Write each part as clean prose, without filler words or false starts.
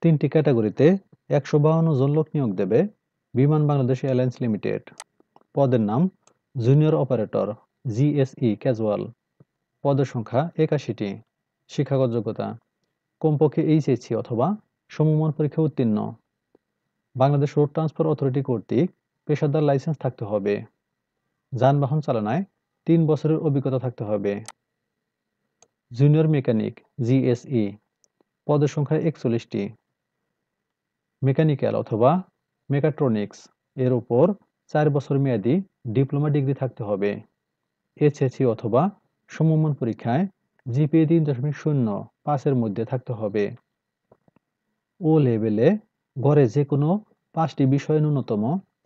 তিনটি ক্যাটাগরিতে ১৫২ জন লোক নিয়োগ দেবে বিমান বাংলাদেশ এয়ারলাইন্স লিমিটেড। পদের নাম জুনিয়র অপারেটর, জিএসই ক্যাজুয়াল। পদের সংখ্যা ৮১টি। শিক্ষাগত যোগ্যতা কমপক্ষে এইচএসসি অথবা সমমান পরীক্ষা উত্তীর্ণ। বাংলাদেশ রোড ট্রান্সপোর্ট অথরিটি কর্তৃক পেশাদার লাইসেন্স থাকতে হবে। যানবাহন চালনায় ৩ বছরের অভিজ্ঞতা থাকতে হবে। Junior mechanic, GSE. পদের সংখ্যা ৪১টি। মেকানিক্যাল অথবা মেকাট্রনিক্স এর উপর ৪ বছর মেয়াদী ডিপ্লোমা ডিগ্রি থাকতে হবে। এইচএসসি অথবা সমমান পরীক্ষায় জিপিএ ৩.০৫ এর মধ্যে থাকতে হবে। ও লেভেলে গড়ে যে কোনো ৫টি বিষয়ে ন্যূনতম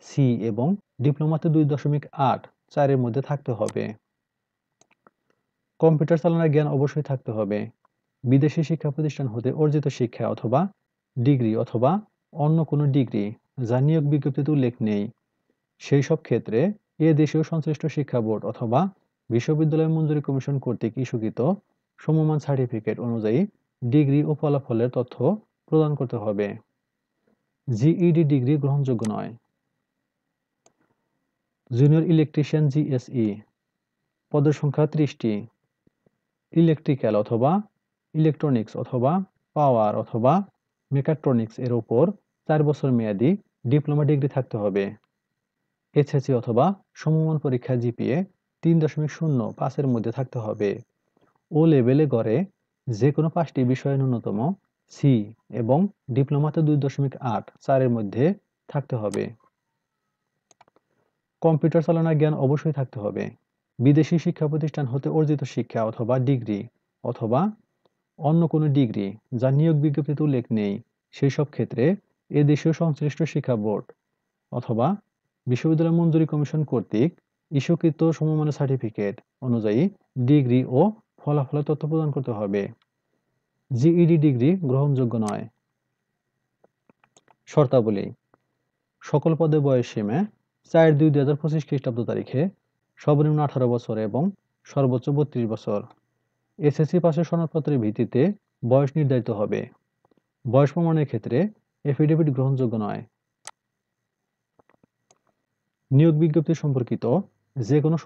সি এবং ডিপ্লোমাতে ২.৮ এর মধ্যে থাকতে হবে। কম্পিউটার চালানোর জ্ঞান অবশ্যই থাকতে হবে। বিদেশি শিক্ষা প্রতিষ্ঠান হতে অর্জিত শিক্ষা অথবা ডিগ্রি অথবা অন্য কোনো ডিগ্রি যা নিয়োগ বিজ্ঞপ্তিতে উল্লেখ নেই, সেই সব ক্ষেত্রে এ দেশীয় সংশ্লিষ্ট শিক্ষা বোর্ড অথবা বিশ্ববিদ্যালয় মঞ্জুরি কমিশন কর্তৃক ইস্যুকৃত সমমান সার্টিফিকেট অনুযায়ী ডিগ্রি ও ফলাফলের তথ্য প্রদান করতে হবে। জিইডি ডিগ্রি গ্রহণযোগ্য নয়। Junior electrician, GSE. পদের সংখ্যা ৩০টি। ইলেকট্রিক্যাল অথবা ইলেকট্রনিক্স অথবা পাওয়ার অথবা মেকাট্রনিক্স এর উপর ৪ বছর মেয়াদী ডিপ্লোমা ডিগ্রি থাকতে হবে। এইচএসসি অথবা সমমান পরীক্ষা জিপিএ ৩.০৫ এর মধ্যে থাকতে হবে। ও লেভেলে গড়ে যে কোনো ৫টি বিষয়ে ন্যূনতম সি এবং ডিপ্লোমাতে ২.৮ এর মধ্যে থাকতে হবে। কম্পিউটার চালানোর জ্ঞান অবশ্যই থাকতে হবে। বিদেশি শিক্ষা প্রতিষ্ঠান হতে অর্জিত শিক্ষা অথবা ডিগ্রি অথবা অন্য কোনো ডিগ্রি যা নিয়োগ বিজ্ঞপ্তিতে উল্লেখ নেই, সেই সব ক্ষেত্রে এ দেশীয় সংশ্লিষ্ট শিক্ষা বোর্ড অথবা বিশ্ববিদ্যালয় মঞ্জুরি কমিশন কর্তৃক ইস্যুকৃত সমমানের সার্টিফিকেট অনুযায়ী ডিগ্রি ও ফলাফলের তথ্য প্রদান করতে হবে। জিইডি ডিগ্রি গ্রহণযোগ্য নয়। শর্তাবলী সকল পদে বয়সসীমা ৪/২/২০২৫ খ্রিস্টাব্দ তারিখে সর্বনিম্ন ১৮ বছর এবং সর্বোচ্চ ৩২ বছর। এসএসসি পাশের সনদপত্রের ভিত্তিতে বয়স নির্ধারিত হবে। বয়স প্রমাণের ক্ষেত্রে এফিডেভিট গ্রহণযোগ্য নয়। নিয়োগ বিজ্ঞপ্তি সম্পর্কিত যে কোনো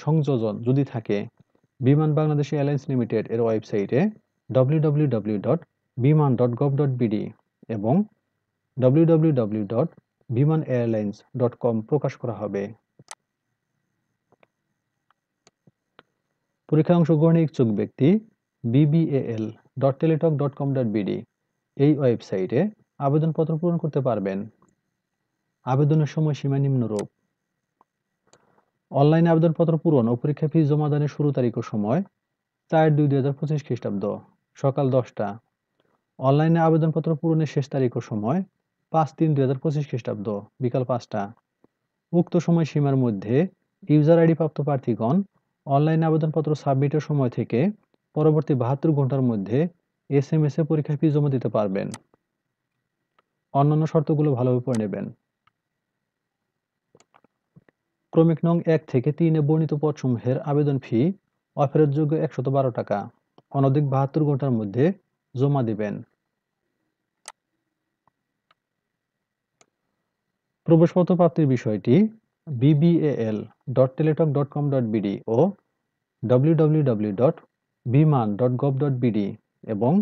সংযোজন যদি থাকে, বিমান বাংলাদেশ এয়ারলাইন্স লিমিটেড এর ওয়েবসাইটে www.biman.gov.bd এবং www.bimanairlines.com প্রকাশ করা হবে। পরীক্ষায় অংশগ্রহণে ইচ্ছুক ব্যক্তি bbal.teletalk.com.bd এই ওয়েবসাইটে আবেদনপত্র পূরণ করতে পারবেন। আবেদনের সময়সীমা নিম্নরূপ: অনলাইনে আবেদনপত্র পূরণ ও পরীক্ষা ফি জমা দানের শুরু তারিখ ও সময় ৪/২/২০২৫ খ্রিস্টাব্দ সকাল 10টা। অনলাইনে আবেদনপত্র পূরণের শেষ তারিখ ও সময় ৫/৩/২০২৫ খ্রিস্টাব্দ বিকাল 5টা। উক্ত সময়সীমার মধ্যে ইউজার আইডি প্রাপ্ত প্রার্থীগণ অনলাইনে আবেদনপত্র সাবমিটের সময় থেকে পরবর্তী ৭২ ঘন্টার মধ্যে SMS এ পরীক্ষা ফি জমা দিতে পারবেন। অন্যান্য শর্তগুলো ভালোভাবে পড়ে নেবেন। ক্রমিক নং ১ থেকে ৩ এ বর্ণিত পদসমূহের আবেদন ফি অফেরতযোগ্য ১১২ টাকা অনধিক ৭২ ঘন্টার মধ্যে জমা দিবেন। প্রবেশপত্র প্রাপ্তির বিষয়টি bbal.teletalk.com.bd ও www.biman.gov.bd এবং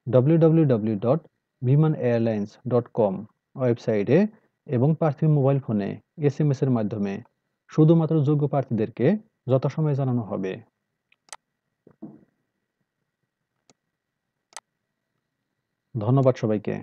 www.bimanairlines.com ওয়েবসাইটে এবং প্রার্থীর মোবাইল ফোনে SMS এর মাধ্যমে শুধুমাত্র যোগ্য প্রার্থীদেরকে যথাসময়ে জানানো হবে। ধন্যবাদ সবাইকে।